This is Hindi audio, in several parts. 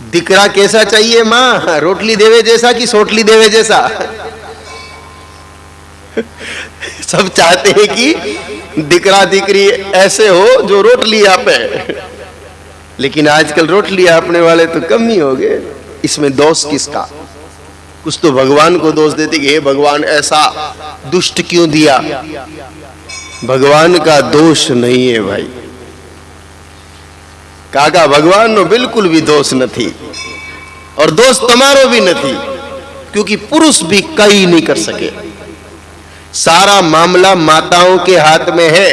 दिकरा कैसा चाहिए माँ, रोटली देवे जैसा कि सोटली देवे जैसा? सब चाहते हैं कि दिकरा दिकरी ऐसे हो जो रोटली आपे, लेकिन आजकल रोटली आपने वाले तो कम ही हो गए। इसमें दोष किसका? कुछ तो भगवान को दोष देते कि हे भगवान ऐसा दुष्ट क्यों दिया। भगवान का दोष नहीं है भाई काका, भगवान नो बिल्कुल भी दोष नहीं और दोष तुम्हारो भी नहीं, क्योंकि पुरुष भी कई नहीं कर सके। सारा मामला माताओं के हाथ में है।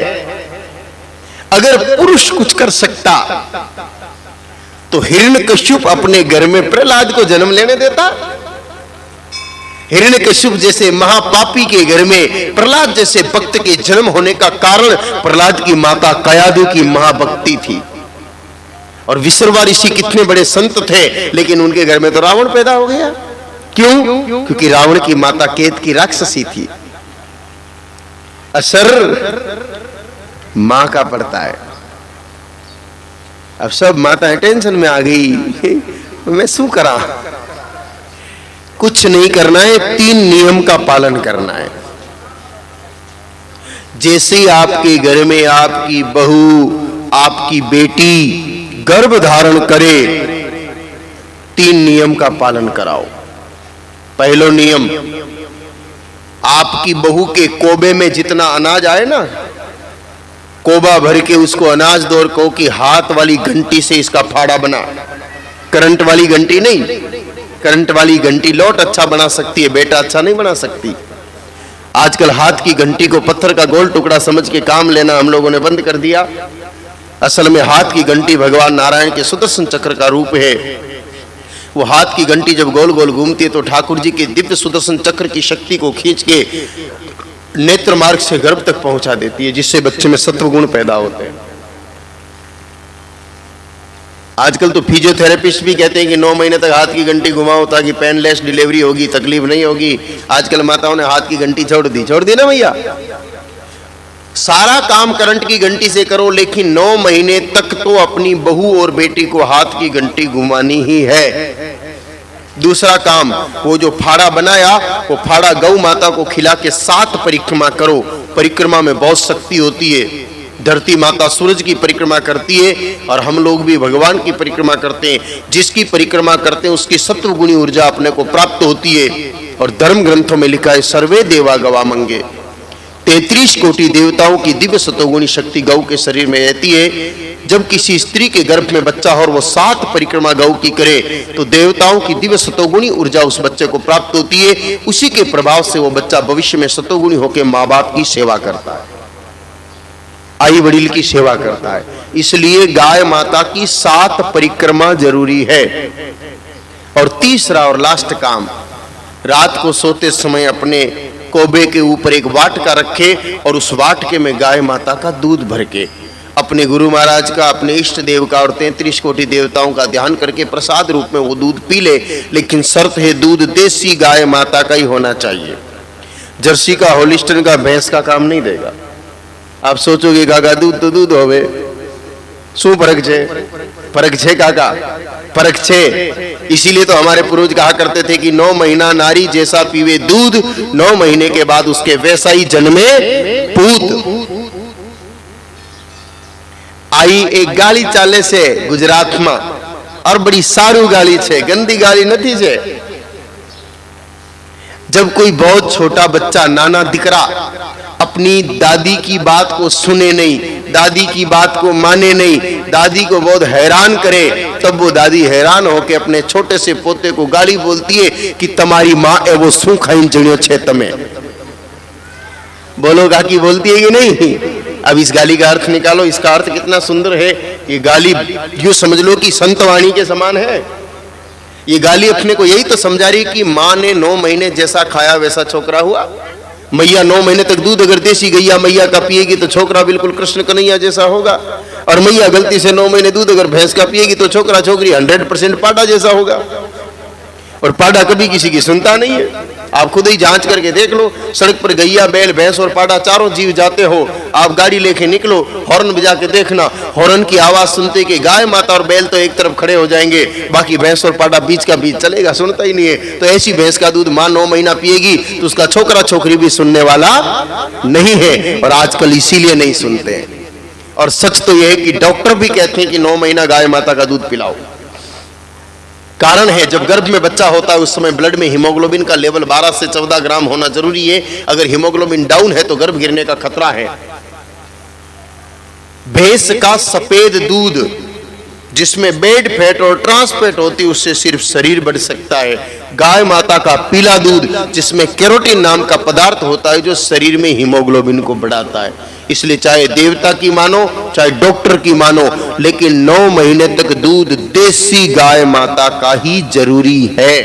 अगर पुरुष कुछ कर सकता तो हिरण्यकश्यप अपने घर में प्रहलाद को जन्म लेने देता? हिरण्यकश्यप जैसे महापापी के घर में प्रहलाद जैसे भक्त के जन्म होने का कारण प्रहलाद की माता कयादु की महाभक्ति थी। और विश्रवा ऋषि कितने बड़े संत थे, लेकिन उनके घर में तो रावण पैदा हो गया। क्यों? क्योंकि रावण की माता केत की राक्षसी थी। असर मां का पड़ता है। अब सब माताएं टेंशन में आ गई, मैं शू करा? कुछ नहीं करना है, 3 नियम का पालन करना है। जैसे आपके घर में आपकी बहू, आपकी बेटी गर्भ धारण करे, 3 नियम का पालन कराओ। पहलो नियम, आपकी बहू के कोबे में जितना अनाज आए ना, कोबा भर के उसको अनाज दो और कहो कि हाथ वाली घंटी से इसका फाड़ा बना। करंट वाली घंटी नहीं, करंट वाली घंटी लौट अच्छा बना सकती है, बेटा अच्छा नहीं बना सकती। आजकल हाथ की घंटी को पत्थर का गोल टुकड़ा समझ के काम लेना हम लोगों ने बंद कर दिया। असल में हाथ की घंटी भगवान नारायण के सुदर्शन चक्र का रूप है। वो हाथ की घंटी जब गोल गोल घूमती है तो ठाकुर जी के दिव्य सुदर्शन चक्र की शक्ति को खींच के नेत्र मार्ग से गर्भ तक पहुंचा देती है, जिससे बच्चे में सत्व गुण पैदा होते हैं। आजकल तो फिजियोथेरेपिस्ट भी कहते हैं कि 9 महीने तक हाथ की घंटी घुमाओ ताकि पेनलेस डिलीवरी होगी, तकलीफ नहीं होगी। आजकल माताओं ने हाथ की घंटी छोड़ दी ना भैया। सारा काम करंट की घंटी से करो, लेकिन 9 महीने तक तो अपनी बहू और बेटी को हाथ की घंटी घुमानी ही है। दूसरा काम, वो जो फाड़ा बनाया वो फाड़ा गौ माता को खिला के 7 परिक्रमा करो। परिक्रमा में बहुत शक्ति होती है। धरती माता सूरज की परिक्रमा करती है और हम लोग भी भगवान की परिक्रमा करते हैं। जिसकी परिक्रमा करते हैं उसकी सत्वगुणी ऊर्जा अपने को प्राप्त होती है। और धर्म ग्रंथों में लिखा है सर्वे देवा गवामंगे, 33 कोटि देवताओं की दिव्य सतोगुणी शक्ति गौ के शरीर में रहती है। जब किसी स्त्री के गर्भ में बच्चा हो और वो 7 परिक्रमा गौ की करे तो देवताओं की दिव्य सतोगुणी ऊर्जा उस बच्चे को प्राप्त होती है। उसी के प्रभाव से वो बच्चा भविष्य में सतोगुणी होकर माँ बाप की सेवा करता है, आई वडील की सेवा करता है। इसलिए गाय माता की 7 परिक्रमा जरूरी है। और तीसरा और लास्ट काम, रात को सोते समय अपने कोबे के ऊपर एक वाटका रखे और उस वाटके में गाय माता का दूध भर के अपने गुरु महाराज का, अपने इष्ट देव का और 33 कोटि देवताओं का ध्यान करके प्रसाद रूप में वो दूध पी ले। लेकिन शर्त है दूध देसी गाय माता का ही होना चाहिए। जर्सी का, होलिस्टन का, भैंस का काम नहीं देगा। आप सोचोगे काका दूध तो दूध होवे, शू फर्क छे? फर्क छे काका, फर्क छे। इसीलिए तो हमारे पूर्वज कहा करते थे कि 9 महीना नारी जैसा पीवे दूध, 9 महीने के बाद उसके वैसा ही जन्मे पूत। आई एक गाड़ी चाले से गुजरात में और बड़ी सारू गाड़ी छे, गंदी गाड़ी नहीं छे। जब कोई बहुत छोटा बच्चा, नाना दिकरा अपनी दादी की बात को सुने नहीं, दादी की बात को माने नहीं, दादी को बहुत हैरान करे, तब वो दादी हैरान होकर अपने छोटे से पोते को गाली बोलती है कि तुम्हारी माँ है वो शू खाइन जणियो छे तमे। बोलो काकी बोलती है कि नहीं? अब इस गाली का अर्थ निकालो। इसका अर्थ कितना सुंदर है। ये गाली यूं समझ लो कि संतवाणी के समान है। ये गाली अपने को यही तो समझा रही कि माँ ने 9 महीने जैसा खाया वैसा छोकरा हुआ। मैया 9 महीने तक दूध अगर देसी गैया मैया का पिएगी तो छोकरा बिल्कुल कृष्ण कन्हैया जैसा होगा। और मैया गलती से 9 महीने दूध अगर भैंस का पिएगी तो छोकरा छोकरी 100% पाडा जैसा होगा। और पाडा कभी किसी की सुनता नहीं है। आप खुद ही जांच करके देख लो। सड़क पर गैया, बैल, भैंस और पाड़ा चारों जीव जाते हो, आप गाड़ी लेके निकलो, हॉर्न बजा के देखना, हॉर्न की आवाज सुनते कि गाय माता और बैल तो एक तरफ खड़े हो जाएंगे, बाकी भैंस और पाड़ा बीच का बीच चलेगा, सुनता ही नहीं है। तो ऐसी भैंस का दूध मां 9 महीना पिएगी तो उसका छोकरा छोकरी भी सुनने वाला नहीं है, और आजकल इसीलिए नहीं सुनते हैं। और सच तो यह है कि डॉक्टर भी कहते हैं कि 9 महीना गाय माता का दूध पिलाओ। कारण है, जब गर्भ में बच्चा होता है उस समय ब्लड में हीमोग्लोबिन का लेवल 12 से 14 ग्राम होना जरूरी है। अगर हीमोग्लोबिन डाउन है तो गर्भ गिरने का खतरा है। भैंस का सफेद दूध जिसमें बेड फैट और ट्रांस फैट होती है उससे सिर्फ शरीर बढ़ सकता है। गाय माता का पीला दूध जिसमें कैरोटीन नाम का पदार्थ होता है जो शरीर में हीमोग्लोबिन को बढ़ाता है। इसलिए चाहे देवता की मानो चाहे डॉक्टर की मानो, लेकिन 9 महीने तक दूध देसी गाय माता का ही जरूरी है।